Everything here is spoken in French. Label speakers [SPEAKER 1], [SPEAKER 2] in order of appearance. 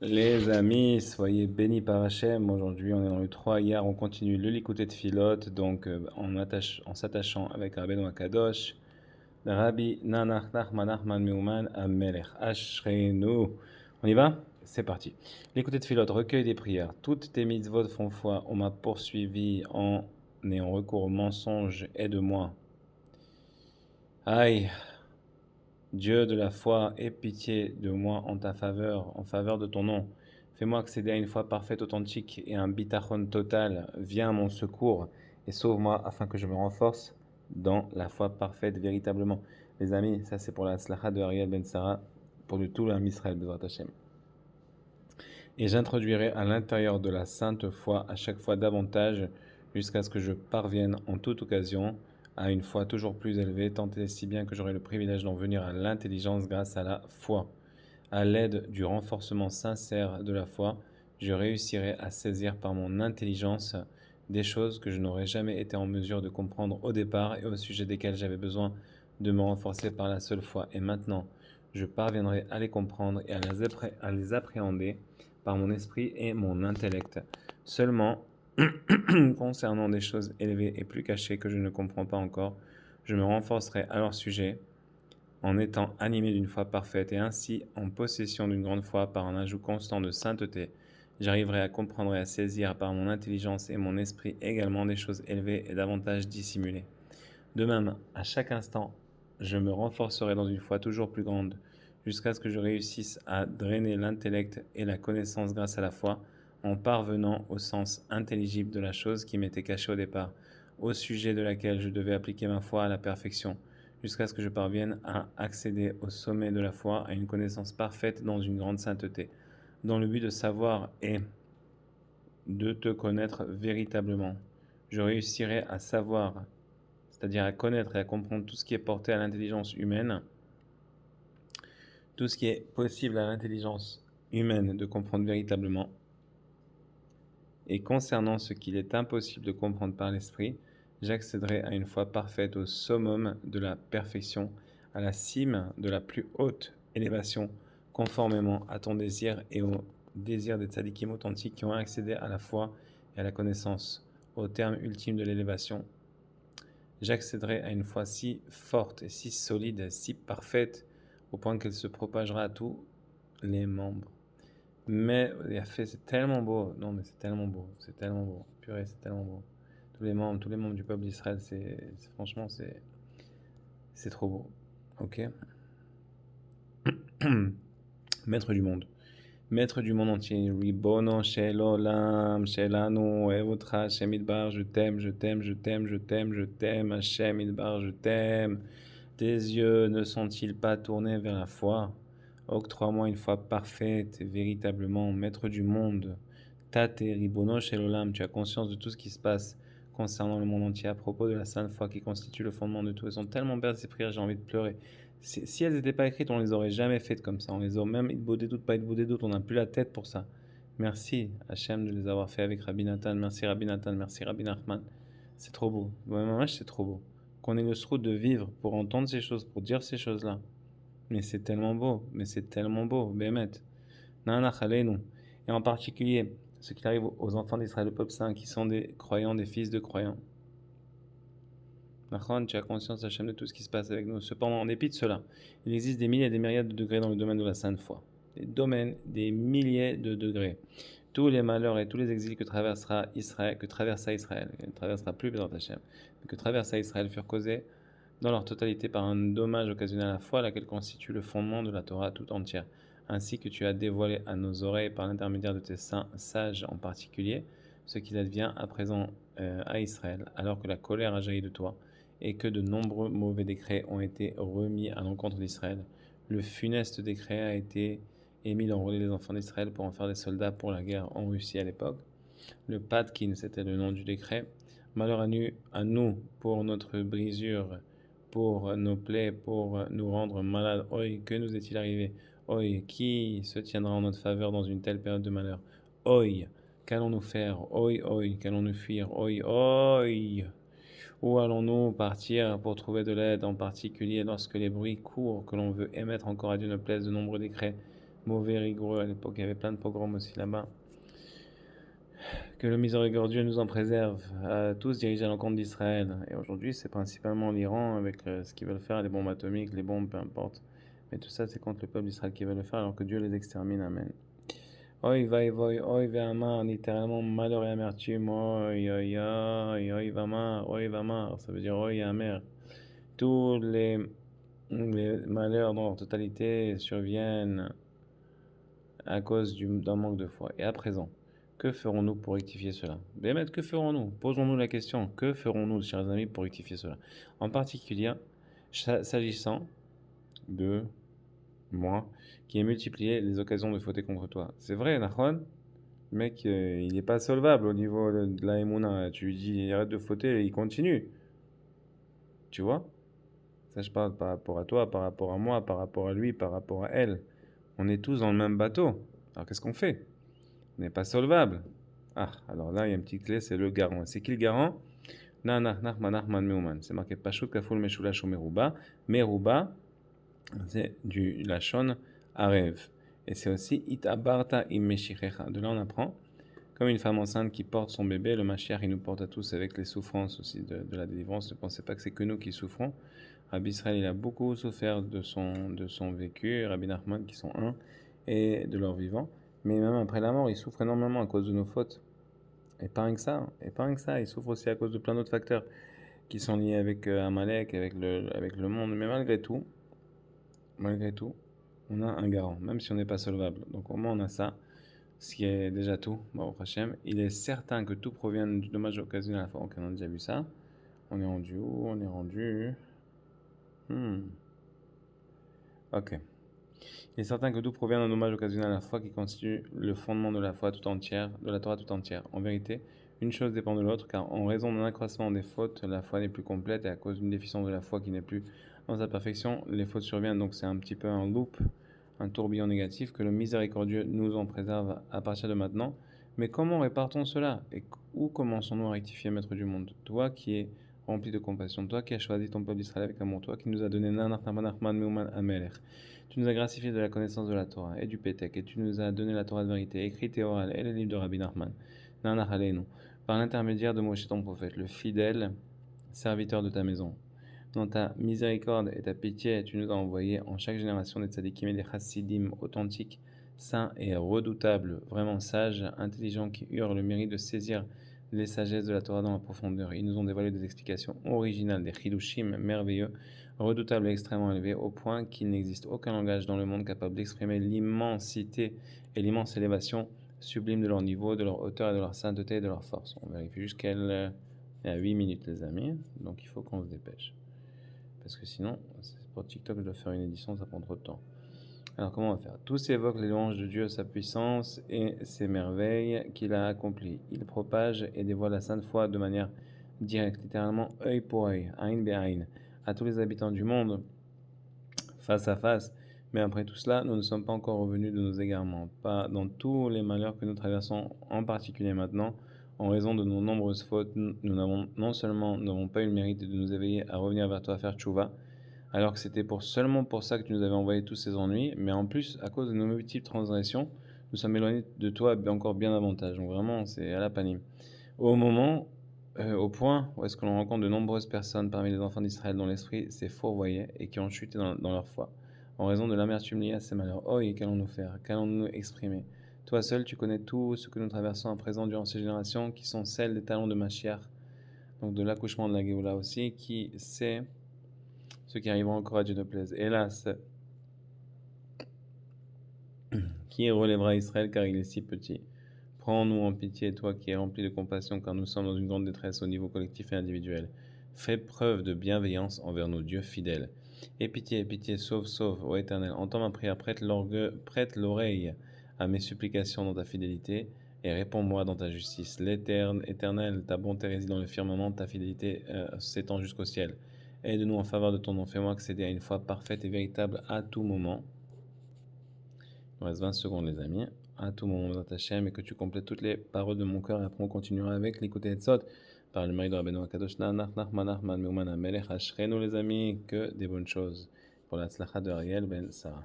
[SPEAKER 1] Les amis, soyez bénis par Hachem. Aujourd'hui, on est dans le 3. Hier, on continue le Likuté de Philote, donc en s'attachant avec Rabbeinu Akadosh, Rabbi Nanach Nachman Nachman Meuman Amelech Ashreinu. On y va? C'est parti. L'écouter de Philote, recueil des prières. Toutes tes mitzvot font foi. On m'a poursuivi en ayant recours au mensonge. Aide-moi. Aïe, Dieu de la foi, aie pitié de moi en ta faveur, en faveur de ton nom. Fais-moi accéder à une foi parfaite, authentique et un bitachon total. Viens à mon secours et sauve-moi afin que je me renforce dans la foi parfaite véritablement. Les amis, ça c'est pour la slacha de Ariel Ben Sarah, pour tout l'âme Israël, Bezrat Hashem. Et j'introduirai à l'intérieur de la sainte foi à chaque fois davantage, jusqu'à ce que je parvienne en toute occasion à une foi toujours plus élevée, tant et si bien que j'aurai le privilège d'en venir à l'intelligence grâce à la foi. À l'aide du renforcement sincère de la foi, je réussirai à saisir par mon intelligence des choses que je n'aurais jamais été en mesure de comprendre au départ et au sujet desquelles j'avais besoin de me renforcer par la seule foi. Et maintenant, je parviendrai à les comprendre et à les appréhender par mon esprit et mon intellect. Seulement, concernant des choses élevées et plus cachées que je ne comprends pas encore, je me renforcerai à leur sujet en étant animé d'une foi parfaite et ainsi en possession d'une grande foi par un ajout constant de sainteté. J'arriverai à comprendre et à saisir par mon intelligence et mon esprit également des choses élevées et davantage dissimulées. De même, à chaque instant, je me renforcerai dans une foi toujours plus grande, jusqu'à ce que je réussisse à drainer l'intellect et la connaissance grâce à la foi, en parvenant au sens intelligible de la chose qui m'était cachée au départ, au sujet de laquelle je devais appliquer ma foi à la perfection, jusqu'à ce que je parvienne à accéder au sommet de la foi, à une connaissance parfaite dans une grande sainteté, dans le but de savoir et de te connaître véritablement. Je réussirai à savoir, c'est-à-dire à connaître et à comprendre tout ce qui est porté à l'intelligence humaine, tout ce qui est possible à l'intelligence humaine de comprendre véritablement, et concernant ce qu'il est impossible de comprendre par l'esprit, j'accéderai à une foi parfaite au summum de la perfection, à la cime de la plus haute élévation, conformément à ton désir et au désir des tzadikim authentiques qui ont accédé à la foi et à la connaissance, au terme ultime de l'élévation. J'accéderai à une foi si forte et si solide, si parfaite, au point qu'elle se propagera à tous les membres. Mais c'est tellement beau, non mais c'est tellement beau, purée, c'est tellement beau. Tous les membres du peuple d'Israël, franchement, c'est trop beau. Ok. Maître du monde. Maître du monde entier, Ribono Shel Olam, Shelanu, Evotra, Hashem Idbar, je t'aime, je t'aime, je t'aime, je t'aime, je t'aime, Hashem Idbar, je t'aime. Tes yeux ne sont-ils pas tournés vers la foi? Octroie-moi une foi parfaite et véritablement maître du monde. Tate Ribono Shel Olam, tu as conscience de tout ce qui se passe concernant le monde entier à propos de la sainte foi qui constitue le fondement de tout. Elles sont tellement belles ces prières, j'ai envie de pleurer. Si elles n'étaient pas écrites, on les aurait jamais faites comme ça. On les aurait même beau des doutes, pas beau des doutes, on n'a plus la tête pour ça. Merci Hachem de les avoir fait avec Rabbi Nathan. Merci Rabbi Nathan, merci Rabbi Nachman. C'est trop beau. Vraiment, c'est trop beau. Qu'on ait le srout de vivre pour entendre ces choses, pour dire ces choses-là. Mais c'est tellement beau, Bémet. Nanach Aleinu. Et en particulier, ce qui arrive aux enfants d'Israël, le peuple saint, qui sont des croyants, des fils de croyants. Tu as conscience, Hachem, de tout ce qui se passe avec nous. Cependant, en dépit de cela, il existe des milliers et des myriades de degrés dans le domaine de la sainte foi. Des milliers de degrés. Tous les malheurs et tous les exils que traversa Israël, ne traversera plus Bézant Hachem, mais que traversa Israël furent causés dans leur totalité par un dommage occasionné à la foi, laquelle constitue le fondement de la Torah tout entière, ainsi que tu as dévoilé à nos oreilles par l'intermédiaire de tes saints sages en particulier, ce qu'il advient à présent à Israël, alors que la colère a jailli de toi, et que de nombreux mauvais décrets ont été remis à l'encontre d'Israël. Le funeste décret a été émis d'enrôler les enfants d'Israël pour en faire des soldats pour la guerre en Russie à l'époque. Le Patkin, c'était le nom du décret. Malheur à nous pour notre brisure, pour nos plaies, pour nous rendre malades. Oi, que nous est-il arrivé? Oi, qui se tiendra en notre faveur dans une telle période de malheur? Oi, qu'allons-nous faire? Oi, oi, qu'allons-nous fuir? Oi, oi. Où allons-nous partir pour trouver de l'aide, en particulier lorsque les bruits courts que l'on veut émettre encore à Dieu ne plaisent de nombreux décrets mauvais, rigoureux à l'époque. Il y avait plein de pogroms aussi là-bas. Que le miséricordieux nous en préserve. Tous dirigés à l'encontre d'Israël. Et aujourd'hui, c'est principalement l'Iran avec ce qu'ils veulent faire, les bombes atomiques, les bombes, peu importe. Mais tout ça, c'est contre le peuple d'Israël qui veut le faire alors que Dieu les extermine. Amen. Oi, vai, voi, oi, ve'amar, littéralement malheur et amertume. Oi, oi, oi, oi, vamar, oi, vamar. Ça veut dire oi et amer. Tous les malheurs dans leur totalité surviennent à cause d'un manque de foi. Et à présent, que ferons-nous pour rectifier cela? Bémet, que ferons-nous? Posons-nous la question, que ferons-nous, chers amis, pour rectifier cela? En particulier, s'agissant de moi, qui ai multiplié les occasions de fauter contre toi. C'est vrai, Nahon, le mec, il n'est pas solvable au niveau de la Emouna. Tu lui dis, arrête de fauter, et il continue. Tu vois? Ça, je parle par rapport à toi, par rapport à moi, par rapport à lui, par rapport à elle. On est tous dans le même bateau. Alors qu'est-ce qu'on fait? On n'est pas solvable. Ah, alors là, il y a une petite clé, c'est le garant. C'est qui le garant? C'est marqué Pashut Kaful Meshulash ou Meruba. Meruba, c'est du Lachon Arev. Et c'est aussi Itabarta im Meshichecha. De là, on apprend, comme une femme enceinte qui porte son bébé, le Mashiach, il nous porte à tous avec les souffrances aussi de la délivrance. Ne pensez pas que c'est que nous qui souffrons. Rabbi Israël, il a beaucoup souffert de son vécu, Rabbi Nachman, qui sont un, et de leur vivant. Mais même après la mort, il souffre énormément à cause de nos fautes. Et pas rien que ça, il souffre aussi à cause de plein d'autres facteurs qui sont liés avec Amalek, avec le monde. Mais malgré tout, on a un garant, même si on n'est pas solvable. Donc au moins on a ça, ce qui est déjà tout. Bon, Hachem, il est certain que tout provient du dommage occasionnel à la fois. Ok, on a déjà vu ça. On est rendu où? On est rendu... Ok. Il est certain que tout provient d'un dommage occasionnel à la foi qui constitue le fondement de la foi tout entière, de la Torah tout entière. En vérité, une chose dépend de l'autre, car en raison d'un accroissement des fautes, la foi n'est plus complète, et à cause d'une déficience de la foi qui n'est plus dans sa perfection, les fautes surviennent. Donc c'est un petit peu un loop, un tourbillon négatif, que le miséricordieux nous en préserve à partir de maintenant. Mais comment répartons cela? Et où commençons-nous à rectifier, Maître du monde? Toi qui es rempli de compassion, toi qui as choisi ton peuple d'Israël avec amour, toi qui nous as donné Nanach Namanachman Meuman Amelech. Tu nous as gracifié de la connaissance de la Torah et du Pétek, et tu nous as donné la Torah de vérité, écrite et orale, et les livres de Rabbi Nachman, Nanach Aleinu, par l'intermédiaire de Moshe ton prophète, le fidèle serviteur de ta maison. Dans ta miséricorde et ta pitié, tu nous as envoyé en chaque génération des tzadikim et des chassidim authentiques, saints et redoutables, vraiment sages, intelligents, qui eurent le mérite de saisir les sagesses de la Torah dans la profondeur. Ils nous ont dévoilé des explications originales, des chidushim merveilleux, redoutables et extrêmement élevés, au point qu'il n'existe aucun langage dans le monde capable d'exprimer l'immensité et l'immense élévation sublime de leur niveau, de leur hauteur et de leur sainteté et de leur force. On vérifie juste qu'elle est à 8 minutes, les amis, donc il faut qu'on se dépêche. Parce que sinon, pour TikTok, je dois faire une édition, ça prend trop de temps. Alors comment on va faire? Tous évoquent les louanges de Dieu, sa puissance et ses merveilles qu'il a accomplies. Il propage et dévoile la sainte foi de manière directe, littéralement œil pour œil, aïn be'aïn, à tous les habitants du monde, face à face. Mais après tout cela, nous ne sommes pas encore revenus de nos égarements, pas dans tous les malheurs que nous traversons, en particulier maintenant, en raison de nos nombreuses fautes. Nous n'avons non seulement n'avons pas eu le mérite de nous éveiller à revenir vers toi, à faire tchouva, alors que c'était seulement pour ça que tu nous avais envoyé tous ces ennuis, mais en plus, à cause de nos multiples transgressions, nous sommes éloignés de toi encore bien davantage. Donc vraiment, c'est à la panime. Au point où est-ce que l'on rencontre de nombreuses personnes parmi les enfants d'Israël dont l'esprit s'est fourvoyé et qui ont chuté dans leur foi, en raison de l'amertume liée à ces malheurs. Oh, et qu'allons-nous faire? Qu'allons-nous exprimer? Toi seul, tu connais tout ce que nous traversons à présent durant ces générations, qui sont celles des talons de Mashiach, donc de l'accouchement de la Géoula aussi, qui sait ce qui arrivera encore à Dieu ne plaise. Hélas, qui relèvera Israël car il est si petit? Prends-nous en pitié, toi qui es rempli de compassion, car nous sommes dans une grande détresse au niveau collectif et individuel. Fais preuve de bienveillance envers nos dieux fidèles. Et pitié, sauve, ô Éternel, entends ma prière, prête l'oreille à mes supplications dans ta fidélité, et réponds-moi dans ta justice. Éternel, ta bonté réside dans le firmament, ta fidélité s'étend jusqu'au ciel. Aide-nous en faveur de ton nom, fais-moi accéder à une foi parfaite et véritable à tout moment. Il reste 20 secondes, les amis. À tout moment, dans ta chaîne, et que tu complètes toutes les paroles de mon cœur. Et après, on continuera avec l'écouter et Sot par le mari de Rabbeinu Akadosh. Nous, les amis, que des bonnes choses pour la tzlacha de Ariel Ben Sarah.